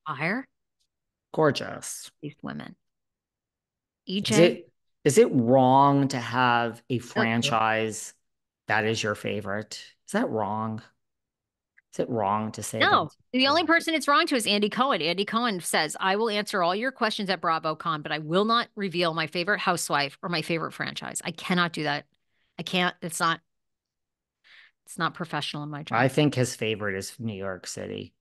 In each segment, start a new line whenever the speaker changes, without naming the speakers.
Fire
Gorgeous.
these women.
Is
EJ.
it is it wrong to have a
Okay.
franchise that is your favorite? Is that wrong? Is it wrong to say that
No,
it's
the
your
only
favorite?
person it's wrong to is Andy Cohen. Andy Cohen says, I will answer all your questions at BravoCon, but I will not reveal my favorite housewife or my favorite franchise. I cannot do that. I can't. It's not professional in my
I
job.
think his favorite is New York City,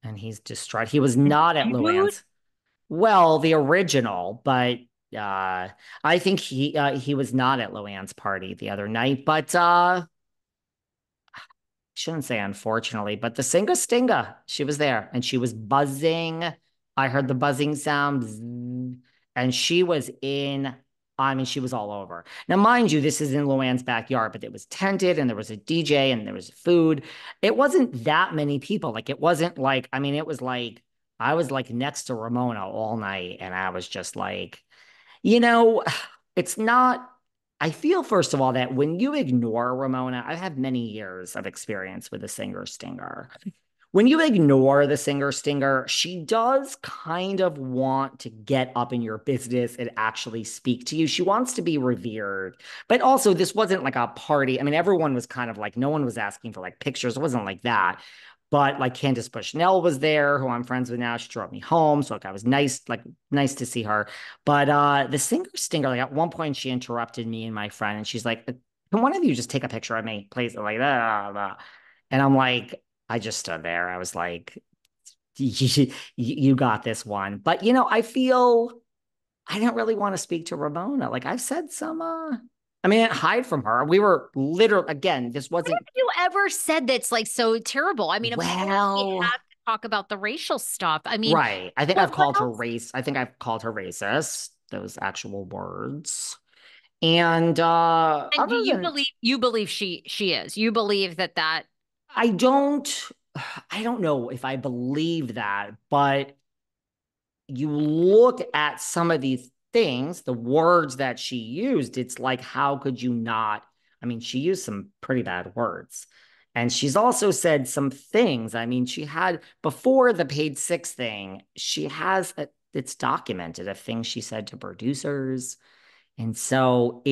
and he's distraught. He was
And
not at
seafood?
Luann's. Well, the original, but uh I think he was not at Luann's party the other night, but shouldn't say unfortunately, but the Singer Stinger, she was there and she was buzzing. I heard the buzzing sound, and she was in. I mean, she was all over. Now, mind you, this is in Luann's backyard, but it was tented and there was a DJ and there was food. It wasn't that many people. Like, it wasn't like, I mean, it was like I was like next to Ramona all night and I was just like, you know, it's not. I feel, first of all, that when you ignore Ramona, I have many years of experience with a singer stinger. When you ignore the singer stinger, she does kind of want to get up in your business and actually speak to you. She wants to be revered. But also, this wasn't like a party. I mean, everyone was kind of like, no one was asking for like pictures. It wasn't like that. But like Candace Bushnell was there, who I'm friends with now. She drove me home. So like I was nice to see her. But the singer stinger, like at one point she interrupted me and my friend, and she's like, can one of you just take a picture of me, please? Like, and I'm like, I just stood there. I was like, you got this one. But I feel I didn't really want to speak to Ramona. Like I've said some I mean, I didn't hide from her. We were literally, again, this
What
wasn't
have you ever said that's like so terrible? I mean, of course we
well,
have to talk about the racial stuff. I mean,
right. I think I've
what
called her
else?
race. I think I've called her racist, those actual words. And
And do
other
you
than
believe she is? You believe that
I don't I don't know if I believe that, but you look at some of these things, the words that she used, it's like, how could you not? I mean, she used some pretty bad words. And she's also said some things. I mean, she had before the paid six thing, she has it's documented of things she said to producers. And so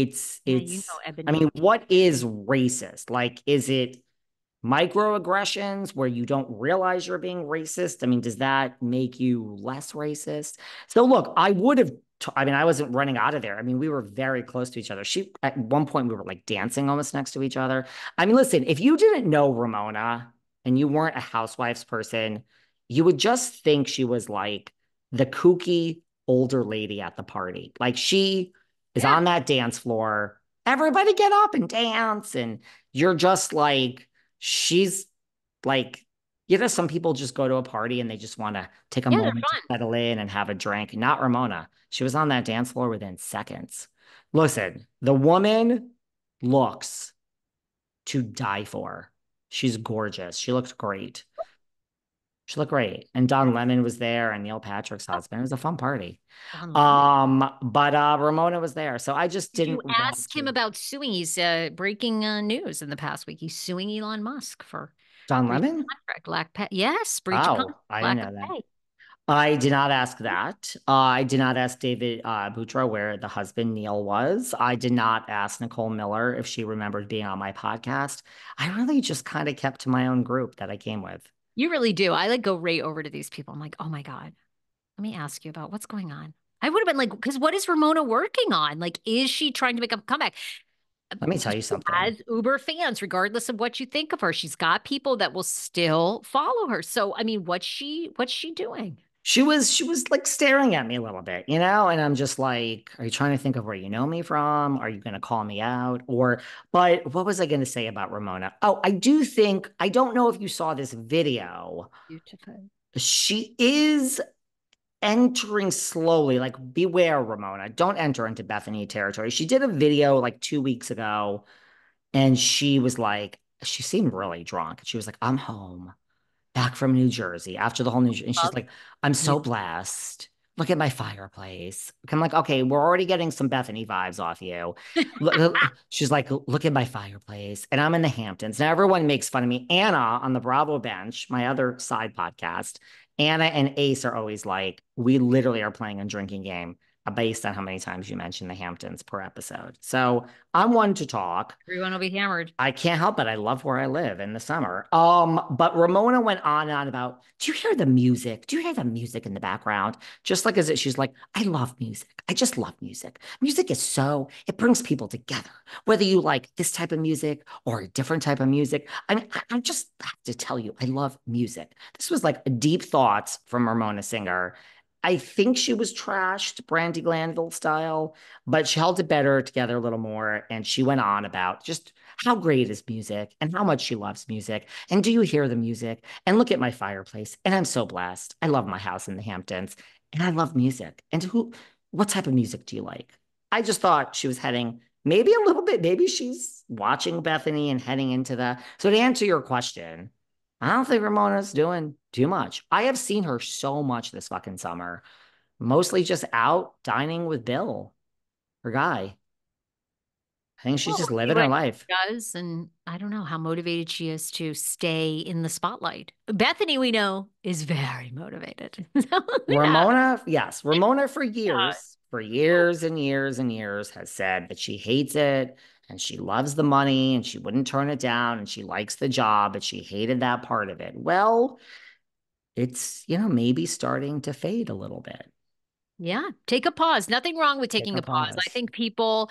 yeah, you know
I
Ebony.
mean, what is racist? Like, is it microaggressions where you don't realize you're being racist? I mean, does that make you less racist? So look, I would have I mean, I wasn't running out of there. I mean, we were very close to each other. She at one point we were like dancing almost next to each other. I mean, listen, if you didn't know Ramona and you weren't a housewives person, you would just think she was like the kooky older lady at the party. Like she is
Yeah.
on that dance floor. Everybody get up and dance. And you're just like, she's like, some people just go to a party and they just want to take a
Yeah, they're
moment to
fun.
settle in and have a drink. Not Ramona. She was on that dance floor within seconds. Listen, the woman looks to die for. She's gorgeous. She looked great. She looked great. And Don Lemon was there and Neil Patrick's
Oh,
husband. It was a fun party.
Don Lemon.
But Ramona was there. So I just
Did you
didn't want
ask him
to.
about suing? He's breaking news in the past week. He's suing Elon Musk for
Don
breach of
Lemon?
contract, yes, breach of
Oh,
contract,
I didn't
lack of
know that.
pay.
I did not ask that. I did not ask David Boutro where the husband Neil was. I did not ask Nicole Miller if she remembered being on my podcast. I really just kind of kept to my own group that I came with.
You really do. I like go right over to these people. I'm like, oh my God, let me ask you about what's going on. I would have been like, because what is Ramona working on? Like, is she trying to make a comeback?
Let me tell
She
you something.
has Uber fans, regardless of what you think of her. She's got people that will still follow her. So, I mean, what's she doing?
She was like staring at me a little bit, and I'm just like, are you trying to think of where you know me from? Are you going to call me out? But what was I going to say about Ramona? Oh, I don't know if you saw this video.
Beautiful.
She is entering slowly, like beware, Ramona. Don't enter into Bethany territory. She did a video like 2 weeks ago, and she was like, she seemed really drunk. She was like, I'm home, back from New Jersey after the whole New Jersey. And she's
Love
like, I'm
New
so blessed. look at my fireplace. I'm like, okay, we're already getting some Bethany vibes off you. She's like, look at my fireplace. And I'm in the Hamptons. Now everyone makes fun of me. Anna on the Bravo Bench, my other side podcast, Anna and Ace are always like, we literally are playing a drinking game based on how many times you mention the Hamptons per episode. So I'm one to talk.
Everyone will be hammered.
I can't help it. I love where I live in the summer. But Ramona went on and on about, do you hear the music? Do you hear the music in the background? Just like as it, she's like, I love music. I just love music. Music is so, it brings people together. Whether you like this type of music or a different type of music. I mean, I just have to tell you, I love music. This was like deep thoughts from Ramona Singer. I think she was trashed, Brandy Glanville style, but she held it better together a little more. And she went on about just how great is music and how much she loves music. And do you hear the music? And look at my fireplace. And I'm so blessed. I love my house in the Hamptons and I love music. And what type of music do you like? I just thought she was heading maybe a little bit, maybe she's watching Bethany and heading into the. So to answer your question, I don't think Ramona's doing too much. I have seen her so much this fucking summer, mostly just out dining with Bill, her guy. I think she's
Well,
just
we'll see
living her
what
life.
she does, and I don't know how motivated she is to stay in the spotlight. Bethany, we know, is very motivated. So, yeah,
Ramona, yes, Ramona
yeah,
for years and years and years has said that she hates it and she loves the money and she wouldn't turn it down and she likes the job, but she hated that part of it. Well, it's, maybe starting to fade a little bit.
yeah. Take a pause. Nothing wrong with
Take
taking
a
a pause. I
pause.
think people,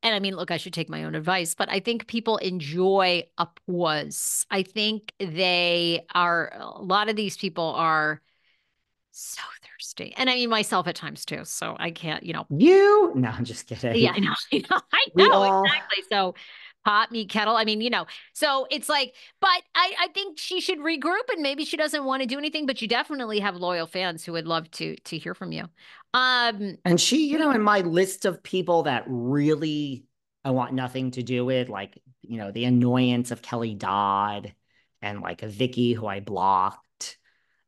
and I mean, look, I should take my own advice, but I think people enjoy a pause. I think a lot of these people are so thirsty. And I mean, myself at times too. So I can't,
No, I'm just
yeah,
kidding.
I know, I
We
know
all,
exactly. So pot, meat, kettle. I mean, so it's like, but I think she should regroup and maybe she doesn't want to do anything, but you definitely have loyal fans who would love to hear from you. Um,
and she,
we,
in my list of people that really I want nothing to do with, like, the annoyance of Kelly Dodd and like a Vicky who I blocked.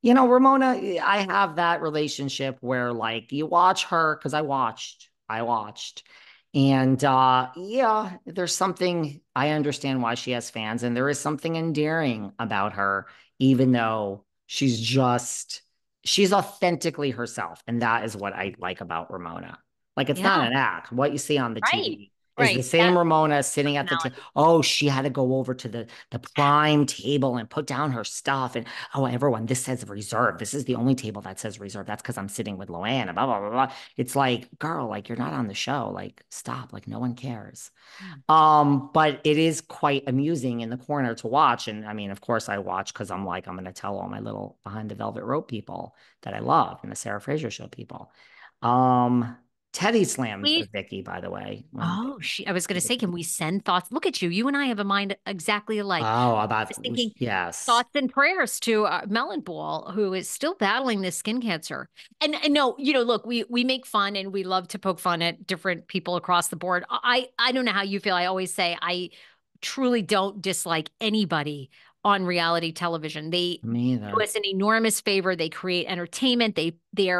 Ramona, I have that relationship where like you watch her because I watched. And yeah, there's something I understand why she has fans, and there is something endearing about her, even though she's authentically herself. And that is what I like about Ramona. Like it's not
yeah,
an act. What you see on the
right,
TV is the
right.
same
That's
Ramona sitting at the table.
personality.
Oh, she had to go over to the prime table and put down her stuff. And oh, everyone, this says reserve. This is the only table that says reserve. That's because I'm sitting with Loanna, blah, blah, blah, blah. It's like, girl, like you're not on the show. Like, stop. Like, no one cares.
Hmm.
But it is quite amusing in the corner to watch. And I mean, of course, I watch because I'm like, I'm going to tell all my little behind the velvet rope people that I love and the Sarah Fraser show people. Um, Teddy slammed
We
Vicky, by the way, when
Oh, I was going to say, can we send thoughts? Look at you. You and I have a mind exactly alike.
oh,
I was
about
thinking
yes.
thoughts and prayers to Melon Ball, who is still battling this skin cancer. And no, look, we make fun and we love to poke fun at different people across the board. I don't know how you feel. I always say I truly don't dislike anybody on reality television. They
Me
do
either.
us an enormous favor. They create entertainment. They are